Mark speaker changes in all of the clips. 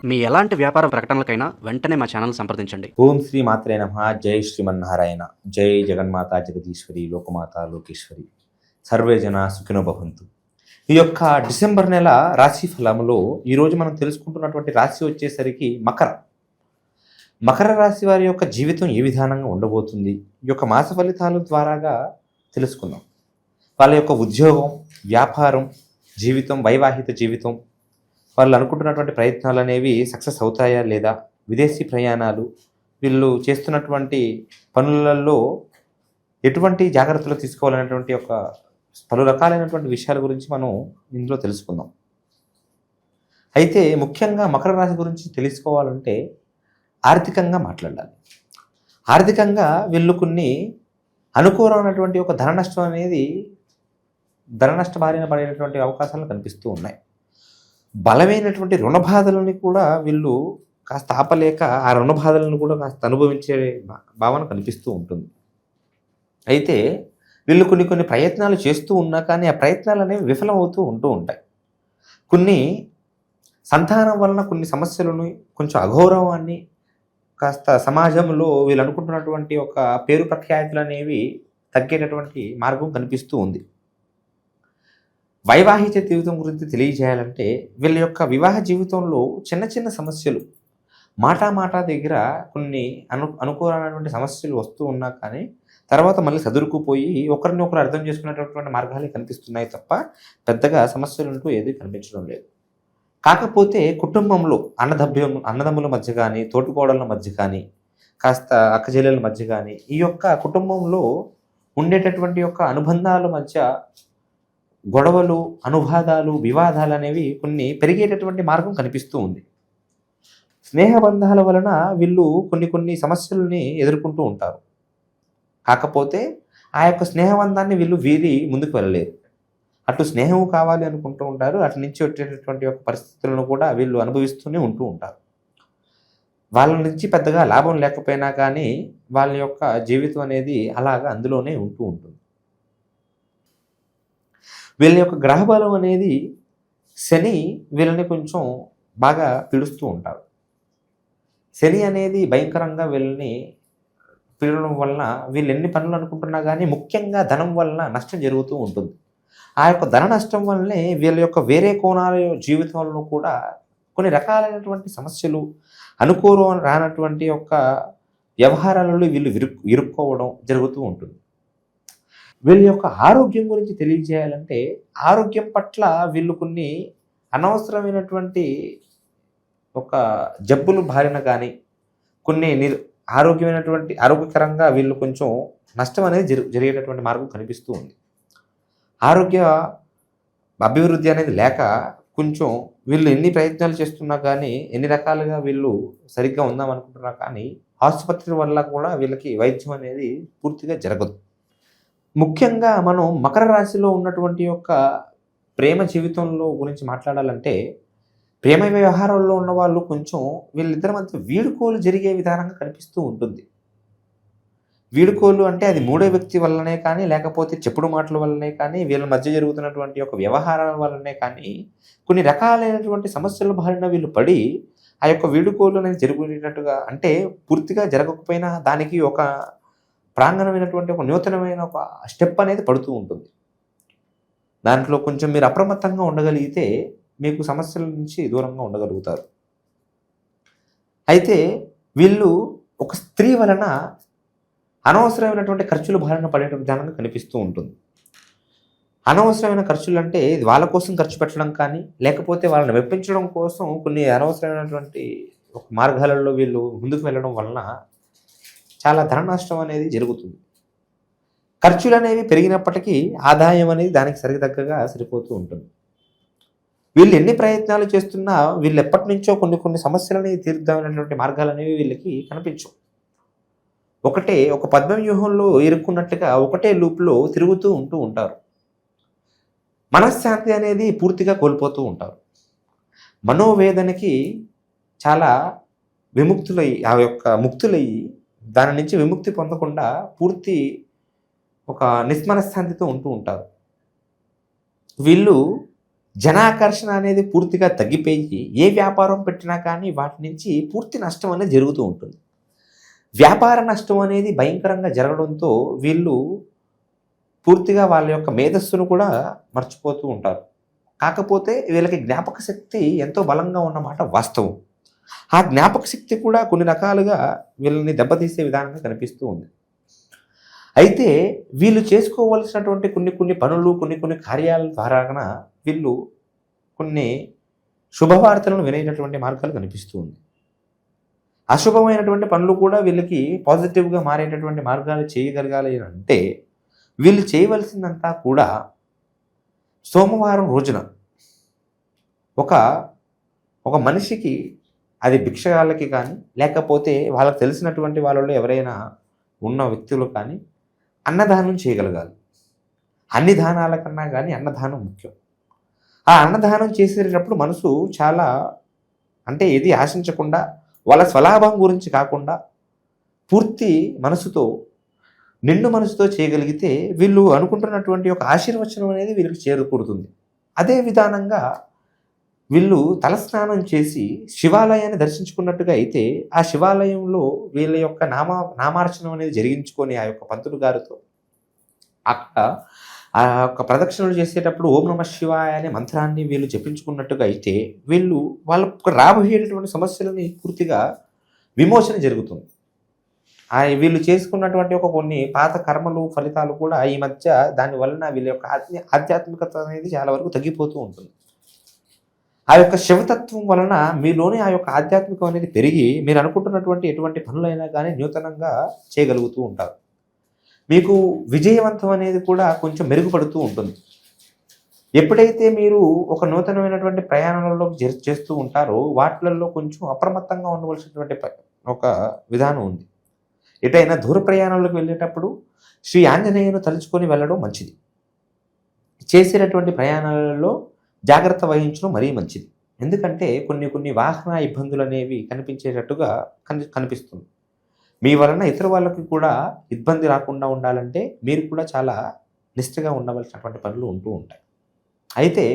Speaker 1: మీ ఎలాంటి వ్యాపార ప్రకటనలకైనా వెంటనే మా ఛానల్ సంప్రదించండి.
Speaker 2: ఓం శ్రీ మాత్రే నమః. జై శ్రీమన్నారాయణ. జై జగన్మాత జగదీశ్వరి లోకమాత లోకేశ్వరి. సర్వే జన సుఖినో భవంతు. ఈ యొక్క డిసెంబర్ నెల రాశి ఫలములో ఈరోజు మనం తెలుసుకుంటున్నటువంటి రాశి వచ్చేసరికి మకర రాశి వారి యొక్క జీవితం ఏ విధానంగా ఉండబోతుంది, ఈ యొక్క మాస ఫలితాల ద్వారాగా తెలుసుకుందాం. వాళ్ళ యొక్క ఉద్యోగం, వ్యాపారం, జీవితం, వైవాహిక జీవితం, వాళ్ళు అనుకుంటున్నటువంటి ప్రయత్నాలు అనేవి సక్సెస్ అవుతాయా లేదా, విదేశీ ప్రయాణాలు, వీళ్ళు చేస్తున్నటువంటి పనులలో ఎటువంటి జాగ్రత్తలు తీసుకోవాలనేటువంటి ఒక పలు రకాలైనటువంటి విషయాల గురించి మనం ఇందులో తెలుసుకుందాం. అయితే ముఖ్యంగా మకర రాశి గురించి తెలుసుకోవాలంటే ఆర్థికంగా మాట్లాడాలి. ఆర్థికంగా వీళ్ళు కొన్ని అనుకూలమైనటువంటి ఒక ధన నష్ట బారిన పడేటటువంటి అవకాశాలు కనిపిస్తూ ఉన్నాయి. బలమైనటువంటి రుణ బాధలని కూడా వీళ్ళు కాస్త ఆపలేక ఆ రుణ బాధలను కూడా కాస్త అనుభవించే భావన కనిపిస్తూ ఉంటుంది. అయితే వీళ్ళు కొన్ని ప్రయత్నాలు చేస్తూ ఉన్నా కానీ ఆ ప్రయత్నాలు అనేవి విఫలం అవుతూ ఉంటాయి. కొన్ని సంతానం వలన కొన్ని సమస్యలను, కొంచెం అగౌరవాన్ని, కాస్త సమాజంలో వీళ్ళు అనుకుంటున్నటువంటి ఒక పేరు ప్రఖ్యాతులు అనేవి తగ్గేటటువంటి మార్గం కనిపిస్తూ ఉంది. వైవాహిక జీవితం గురించి తెలియజేయాలంటే వీళ్ళ యొక్క వివాహ జీవితంలో చిన్న సమస్యలు, మాట దగ్గర కొన్ని అనుకూలమైనటువంటి సమస్యలు వస్తూ ఉన్నా కానీ తర్వాత మళ్ళీ సదురుకుపోయి ఒకరిని ఒకరు అర్థం చేసుకునేటటువంటి మార్గాలే కనిపిస్తున్నాయి తప్ప పెద్దగా సమస్యలు అంటూ ఏది కనిపించడం లేదు. కాకపోతే కుటుంబంలో అన్నదమ్ముల మధ్య కానీ, తోటికోడళ్ళ మధ్య కానీ, కాస్త అక్కచెల్లెల మధ్య కానీ, ఈ యొక్క కుటుంబంలో ఉండేటటువంటి యొక్క అనుబంధాల మధ్య గొడవలు, అనువాదాలు, వివాదాలు అనేవి కొన్ని పెరిగేటటువంటి మార్గం కనిపిస్తూ ఉంది. స్నేహబంధాల వలన వీళ్ళు కొన్ని సమస్యలని ఎదుర్కొంటూ ఉంటారు. కాకపోతే ఆ యొక్క స్నేహబంధాన్ని వీళ్ళు వీరి ముందుకు వెళ్ళలేరు. అటు స్నేహం కావాలి అనుకుంటూ ఉంటారు, అటు నుంచి వచ్చేటటువంటి యొక్క పరిస్థితులను కూడా వీళ్ళు అనుభవిస్తూనే ఉంటూ ఉంటారు. వాళ్ళ నుంచి పెద్దగా లాభం లేకపోయినా కానీ వాళ్ళ యొక్క జీవితం అనేది అలాగా అందులోనే ఉంటూ ఉంటుంది. వీళ్ళ యొక్క గ్రహబలం అనేది శని వీళ్ళని కొంచెం బాగా పీడిస్తూ ఉంటారు. శని అనేది భయంకరంగా వీళ్ళని పీడడం వలన వీళ్ళు ఎన్ని పనులు అనుకుంటున్నా కానీ ముఖ్యంగా ధనం వలన నష్టం జరుగుతూ ఉంటుంది. ఆ యొక్క ధన నష్టం వల్లనే వీళ్ళ యొక్క వేరే కోణాల జీవితంలో కూడా కొన్ని రకాలైనటువంటి సమస్యలు, అనుకూలం రానటువంటి యొక్క వ్యవహారాలలో వీళ్ళు ఇరుక్కోవడం జరుగుతూ ఉంటుంది. వీళ్ళ యొక్క ఆరోగ్యం గురించి తెలియజేయాలంటే ఆరోగ్యం పట్ల వీళ్ళు కొన్ని అనవసరమైనటువంటి ఒక జబ్బులు బారిన కానీ, కొన్ని ఆరోగ్యకరంగా వీళ్ళు కొంచెం నష్టం అనేది జరిగేటటువంటి మార్గం కనిపిస్తూ ఉంది. ఆరోగ్య అభివృద్ధి అనేది లేక కొంచెం వీళ్ళు ఎన్ని ప్రయత్నాలు చేస్తున్నా కానీ, ఎన్ని రకాలుగా వీళ్ళు సరిగ్గా ఉందామనుకుంటున్నా కానీ ఆసుపత్రి వల్ల కూడా వీళ్ళకి వైద్యం అనేది పూర్తిగా జరగదు. ముఖ్యంగా మనం మకర రాశిలో ఉన్నటువంటి యొక్క ప్రేమ జీవితంలో గురించి మాట్లాడాలంటే, ప్రేమ వ్యవహారంలో ఉన్న వాళ్ళు కొంచెం వీళ్ళిద్దరి మధ్య వీడుకోలు జరిగే విధానంగా కనిపిస్తూ ఉంటుంది. వీడుకోలు అంటే అది మూడో వ్యక్తి వల్లనే కానీ, లేకపోతే చెప్పుడు మాటల వల్లనే కానీ, వీళ్ళ మధ్య జరుగుతున్నటువంటి ఒక వ్యవహారాల వల్లనే కానీ కొన్ని రకాలైనటువంటి సమస్యల బారిన వీళ్ళు పడి ఆ యొక్క వీడుకోలు అనేది జరుగుతున్నట్టుగా, అంటే పూర్తిగా జరగకపోయినా దానికి ఒక ప్రాంగణమైనటువంటి ఒక నూతనమైన ఒక స్టెప్ అనేది పడుతూ ఉంటుంది. దాంట్లో కొంచెం మీరు అప్రమత్తంగా ఉండగలిగితే మీకు సమస్యల నుంచి దూరంగా ఉండగలుగుతారు. అయితే వీళ్ళు ఒక స్త్రీ వలన అనవసరమైనటువంటి ఖర్చులు బారిన పడే విధానంగా కనిపిస్తూ ఉంటుంది. అనవసరమైన ఖర్చులు అంటే వాళ్ళ కోసం ఖర్చు పెట్టడం కానీ, లేకపోతే వాళ్ళని మెప్పించడం కోసం కొన్ని అనవసరమైనటువంటి ఒక మార్గాలలో వీళ్ళు ముందుకు వెళ్ళడం వలన చాలా ధన నష్టం అనేది జరుగుతుంది. ఖర్చులు అనేవి పెరిగినప్పటికీ ఆదాయం అనేది దానికి సరితగ్గగా సరిపోతూ ఉంటుంది. వీళ్ళు ఎన్ని ప్రయత్నాలు చేస్తున్నా వీళ్ళు ఎప్పటి నుంచో కొన్ని సమస్యలని తీర్దామనేటువంటి మార్గాలు అనేవి వీళ్ళకి కనిపించవు. ఒక పద్మవ్యూహంలో ఇరుక్కున్నట్టుగా ఒకటే లూప్లో తిరుగుతూ ఉంటారు. మనశ్శాంతి అనేది పూర్తిగా కోల్పోతూ ఉంటారు. మనోవేదనకి చాలా ముక్తులయ్యి దాని నుంచి విముక్తి పొందకుండా పూర్తి ఒక నిస్మనశ్శాంతితో ఉంటూ ఉంటారు. వీళ్ళు జనాకర్షణ అనేది పూర్తిగా తగ్గిపోయి ఏ వ్యాపారం పెట్టినా కానీ వాటి నుంచి పూర్తి నష్టం అనేది జరుగుతూ ఉంటుంది. వ్యాపార నష్టం అనేది భయంకరంగా జరగడంతో వీళ్ళు పూర్తిగా వాళ్ళ యొక్క మేధస్సును కూడా మర్చిపోతూ ఉంటారు. కాకపోతే వీళ్ళకి జ్ఞాపక శక్తి ఎంతో బలంగా ఉన్నమాట వాస్తవం. ఆ జ్ఞాపక శక్తి కూడా కొన్ని రకాలుగా వీళ్ళని దెబ్బతీసే విధానంగా కనిపిస్తూ ఉంది. అయితే వీళ్ళు చేసుకోవలసినటువంటి కొన్ని పనులు కొన్ని కార్యాల ద్వారాన వీళ్ళు కొన్ని శుభవార్తలను వినేటటువంటి మార్గాలు కనిపిస్తూ ఉంది. అశుభమైనటువంటి పనులు కూడా వీళ్ళకి పాజిటివ్గా మారేటటువంటి మార్గాలు చేయగలగాలి అంటే వీళ్ళు చేయవలసిందంతా కూడా సోమవారం రోజున ఒక మనిషికి, అది భిక్షగాళ్ళకి కానీ లేకపోతే వాళ్ళకి తెలిసినటువంటి వాళ్ళలో ఎవరైనా ఉన్న వ్యక్తులు కానీ అన్నదానం చేయగలగాలి. అన్ని దానాల కన్నా కానీ అన్నదానం ముఖ్యం. ఆ అన్నదానం చేసేటప్పుడు మనసు చాలా, అంటే ఏది ఆశించకుండా వాళ్ళ స్వలాభం గురించి కాకుండా పూర్తి మనసుతో, నిండు మనసుతో చేయగలిగితే వీళ్ళు అనుకుంటున్నటువంటి ఒక ఆశీర్వచనం అనేది వీళ్ళకి చేరుకూరుతుంది. అదే విధానంగా వీళ్ళు తలస్నానం చేసి శివాలయాన్ని దర్శించుకున్నట్టుగా అయితే ఆ శివాలయంలో వీళ్ళ యొక్క నామార్చనం అనేది జరిగించుకొని ఆ యొక్క పంతులు గారితో అక్కడ ఆ యొక్క ప్రదక్షిణలు చేసేటప్పుడు ఓం నమ శివాయ అనే మంత్రాన్ని వీళ్ళు జపించుకున్నట్టుగా అయితే వీళ్ళు వాళ్ళకు రాబోయేటటువంటి సమస్యలని పూర్తిగా విమోచన జరుగుతుంది. వీళ్ళు చేసుకున్నటువంటి కొన్ని పాత కర్మలు ఫలితాలు కూడా ఈ మధ్య దాని వలన వీళ్ళ యొక్క ఆధ్యాత్మికత అనేది చాలా వరకు తగ్గిపోతూ ఉంటుంది. ఆ యొక్క శివతత్వం వలన మీలోనే ఆ యొక్క ఆధ్యాత్మికం అనేది పెరిగి మీరు అనుకుంటున్నటువంటి ఎటువంటి పనులైనా కానీ నూతనంగా చేయగలుగుతూ ఉంటారు. మీకు విజయవంతం అనేది కూడా కొంచెం మెరుగుపడుతూ ఉంటుంది. ఎప్పుడైతే మీరు ఒక నూతనమైనటువంటి ప్రయాణంలో చేస్తూ ఉంటారో వాటిలలో కొంచెం అప్రమత్తంగా ఉండవలసినటువంటి ఒక విధానం ఉంది. ఎటైనా దూర ప్రయాణాలకు వెళ్ళేటప్పుడు శ్రీ ఆంజనేయును తలుచుకొని వెళ్ళడం మంచిది. చేసేటటువంటి ప్రయాణాలలో జాగ్రత్త వహించడం మరీ మంచిది. ఎందుకంటే కొన్ని వాహన ఇబ్బందులు అనేవి కనిపించేటట్టుగా కనిపిస్తుంది. మీ వలన ఇతర వాళ్ళకి కూడా ఇబ్బంది రాకుండా ఉండాలంటే మీరు కూడా చాలా నిష్ఠగా ఉండవలసినటువంటి పనులు ఉంటూ ఉంటాయి. అయితే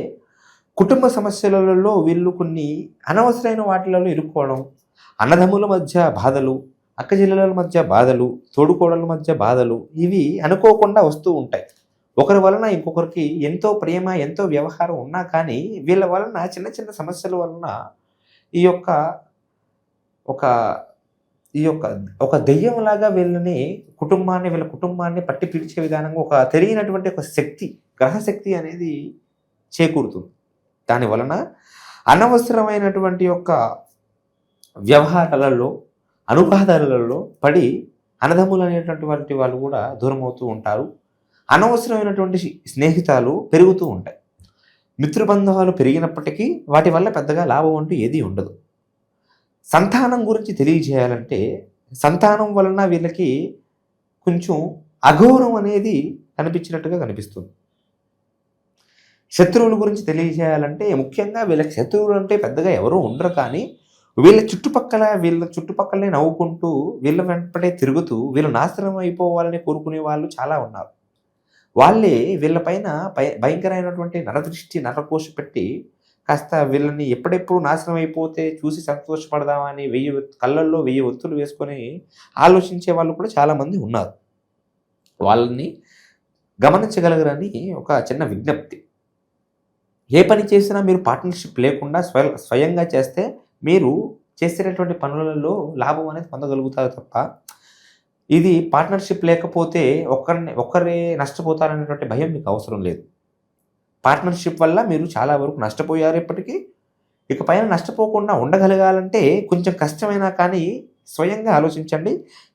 Speaker 2: కుటుంబ సమస్యలలో వీళ్ళు కొన్ని అనవసరమైన వాటిలలో ఇరుక్కోవడం, అన్నదమ్ముల మధ్య బాధలు, అక్క చెల్లెల మధ్య బాధలు, తోడుకోడల మధ్య బాధలు, ఇవి అనుకోకుండా వస్తూ ఉంటాయి. ఒకరి వలన ఇంకొకరికి ఎంతో ప్రేమ, ఎంతో వ్యవహారం ఉన్నా కానీ వీళ్ళ వలన చిన్న సమస్యల వలన ఈ యొక్క ఒక దెయ్యంలాగా వీళ్ళ కుటుంబాన్ని పట్టి పిలిచే విధానంగా ఒక తెలియనటువంటి ఒక శక్తి, గ్రహశక్తి అనేది చేకూరుతుంది. దాని వలన అనవసరమైనటువంటి యొక్క వ్యవహారాలలో, అనుబాధాలలో పడి అన్నదమ్ములు అనేటటువంటి వాళ్ళు కూడా దూరం అవుతూ ఉంటారు. అనవసరమైనటువంటి స్నేహితాలు పెరుగుతూ ఉంటాయి. మిత్రబంధాలు పెరిగినప్పటికీ వాటి వల్ల పెద్దగా లాభం అంటూ ఏదీ ఉండదు. సంతానం గురించి తెలియజేయాలంటే సంతానం వలన వీళ్ళకి కొంచెం అగౌరవం అనేది కనిపించినట్టుగా కనిపిస్తుంది. శత్రువుల గురించి తెలియజేయాలంటే ముఖ్యంగా వీళ్ళకి శత్రువులు అంటే పెద్దగా ఎవరూ ఉండరు, కానీ వీళ్ళ చుట్టుపక్కలనే నవ్వుకుంటూ వీళ్ళ వెంటనే తిరుగుతూ వీళ్ళు నాశనం అయిపోవాలని కోరుకునే వాళ్ళు చాలా ఉన్నారు. వాళ్ళే వీళ్ళపైన భయంకరమైనటువంటి నరదృష్టి, నరకోశ పెట్టి కాస్త వీళ్ళని ఎప్పుడెప్పుడు నాశనం అయిపోతే చూసి సంతోషపడదామని కళ్ళల్లో 1000 ఒత్తులు వేసుకొని ఆలోచించే వాళ్ళు కూడా చాలామంది ఉన్నారు. వాళ్ళని గమనించగలగరని ఒక చిన్న విజ్ఞప్తి. ఏ పని చేసినా మీరు పార్ట్నర్షిప్ లేకుండా స్వయంగా చేస్తే మీరు చేసేటటువంటి పనులలో లాభం అనేది పొందగలుగుతారు తప్ప ఇది పార్ట్నర్షిప్ లేకపోతే ఒక్కరే నష్టపోతారనేటువంటి భయం మీకు అవసరం లేదు. పార్ట్నర్షిప్ వల్ల మీరు చాలా వరకు నష్టపోయారు. ఇప్పటికీ ఇకపైన నష్టపోకుండా ఉండగలగాలంటే కొంచెం కష్టమైనా కానీ స్వయంగా ఆలోచించండి,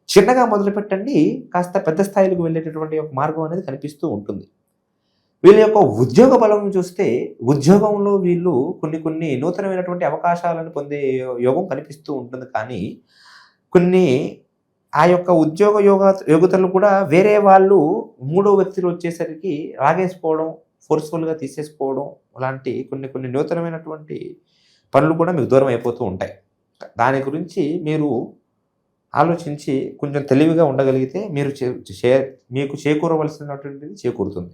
Speaker 2: చిన్నగా మొదలుపెట్టండి, కాస్త పెద్ద స్థాయిలకు వెళ్ళేటటువంటి ఒక మార్గం అనేది కనిపిస్తూ ఉంటుంది. వీళ్ళ యొక్క ఉద్యోగ బలం చూస్తే ఉద్యోగంలో వీళ్ళు కొన్ని నూతనమైనటువంటి అవకాశాలను పొందే యోగం కనిపిస్తూ ఉంటుంది. కానీ ఆ యొక్క ఉద్యోగ యోగ్యతలు కూడా వేరే వాళ్ళు మూడో వ్యక్తులు వచ్చేసరికి లాగేసుకోవడం, ఫోర్స్ఫుల్గా తీసేసుకోవడం లాంటి కొన్ని నూతనమైనటువంటి పనులు కూడా మీకు దూరం అయిపోతూ ఉంటాయి. దాని గురించి మీరు ఆలోచించి కొంచెం తెలివిగా ఉండగలిగితే మీకు చేకూరవలసినటువంటిది చేకూరుతుంది.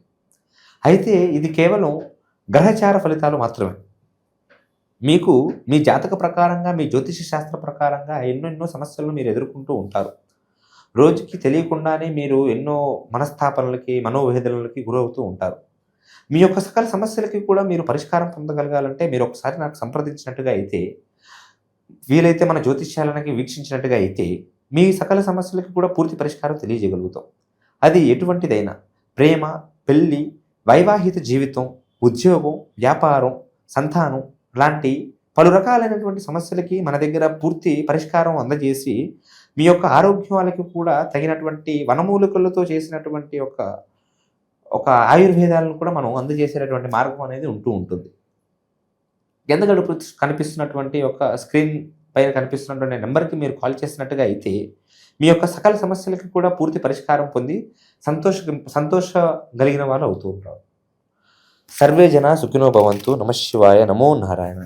Speaker 2: అయితే ఇది కేవలం గ్రహచార ఫలితాలు మాత్రమే. మీకు మీ జాతక ప్రకారంగా, మీ జ్యోతిష శాస్త్ర ప్రకారంగా ఎన్నెన్నో సమస్యలను మీరు ఎదుర్కొంటూ ఉంటారు. రోజుకి తెలియకుండానే మీరు ఎన్నో మనస్తాపనలకి, మనోవేదనలకి గురవుతూ ఉంటారు. మీ యొక్క సకల సమస్యలకి కూడా మీరు పరిష్కారం పొందగలగాలంటే మీరు ఒకసారి నాకు సంప్రదించినట్టుగా అయితే, వీలైతే మన జ్యోతిష్యాలకి వీక్షించినట్టుగా అయితే, మీ సకల సమస్యలకి కూడా పూర్తి పరిష్కారం తెలియజేయగలుగుతాం. అది ఎటువంటిదైనా ప్రేమ, పెళ్లి, వైవాహిక జీవితం, ఉద్యోగం, వ్యాపారం, సంతానం లాంటి పలు రకాలైనటువంటి సమస్యలకి మన దగ్గర పూర్తి పరిష్కారం అందజేసి, మీ యొక్క ఆరోగ్యాలకి కూడా తగినటువంటి వనమూలికలతో చేసినటువంటి ఒక ఆయుర్వేదాలను కూడా మనం అందజేసేటటువంటి మార్గం అనేది ఉంటూ ఉంటుంది. కింద కనిపిస్తున్నటువంటి ఒక స్క్రీన్ పైన కనిపిస్తున్నటువంటి నెంబర్కి మీరు కాల్ చేసినట్టుగా అయితే, మీ యొక్క సకల సమస్యలకి కూడా పూర్తి పరిష్కారం పొంది సంతోషగలిగిన వాళ్ళు అవుతూ ఉంటారు. సర్వే జన సుఖినో భవంతు. నమః శివాయ. నమో నారాయణ.